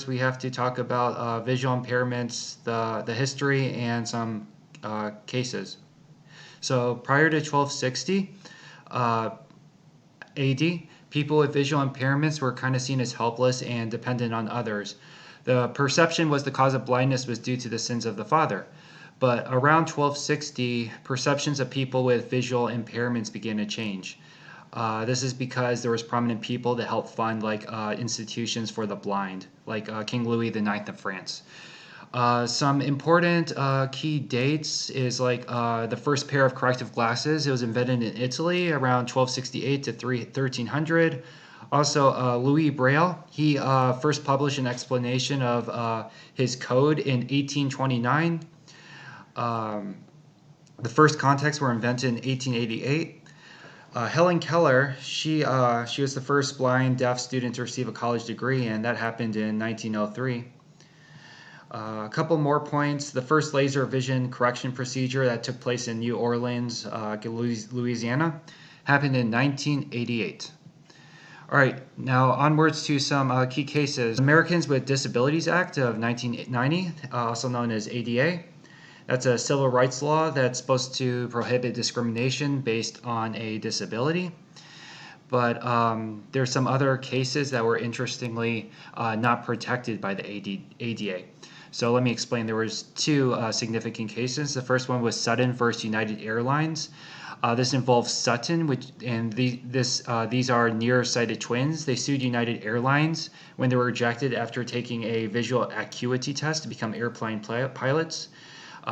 we have to talk about visual impairments, the history, and some cases. So prior to 1260 AD, people with visual impairments were kind of seen as helpless and dependent on others. The perception was the cause of blindness was due to the sins of the father. But around 1260, perceptions of people with visual impairments began to change. This is because there was prominent people that helped fund institutions for the blind, like King Louis IX of France. Some important key dates is the first pair of corrective glasses. It was invented in Italy around 1268 to 1300. Also, Louis Braille, he first published an explanation of his code in 1829. The first contacts were invented in 1888. Helen Keller, she was the first blind deaf student to receive a college degree, and that happened in 1903. A couple more points. The first laser vision correction procedure that took place in New Orleans, Louisiana, happened in 1988. All right, now onwards to some key cases. Americans with Disabilities Act of 1990, also known as ADA. That's a civil rights law that's supposed to prohibit discrimination based on a disability. But there's some other cases that were interestingly not protected by the ADA. So let me explain. There was two significant cases. The first one was Sutton versus United Airlines. This involves Sutton, these are nearsighted twins. They sued United Airlines when they were rejected after taking a visual acuity test to become airplane pilots.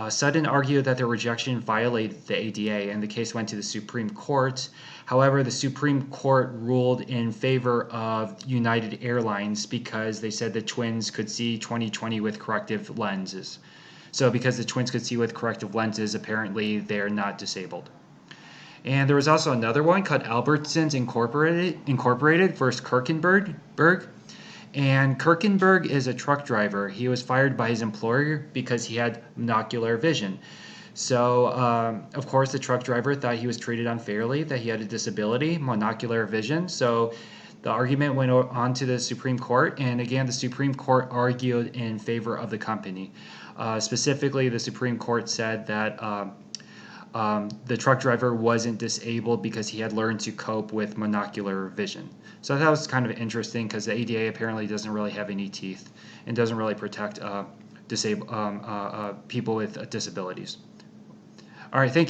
Sutton argued that their rejection violated the ADA, and the case went to the Supreme Court. However, the Supreme Court ruled in favor of United Airlines because they said the twins could see 20/20 with corrective lenses. So because the twins could see with corrective lenses, apparently they're not disabled. And there was also another one called Albertsons Incorporated versus Kirkenberg. And Kirkenberg is a truck driver. He was fired by his employer because he had monocular vision. So, of course, the truck driver thought he was treated unfairly, that he had a disability, monocular vision. So the argument went on to the Supreme Court, and again, the Supreme Court argued in favor of the company. Specifically, the Supreme Court said that the truck driver wasn't disabled because he had learned to cope with monocular vision. So that was kind of interesting because the ADA apparently doesn't really have any teeth and doesn't really protect people with disabilities. All right, thank you.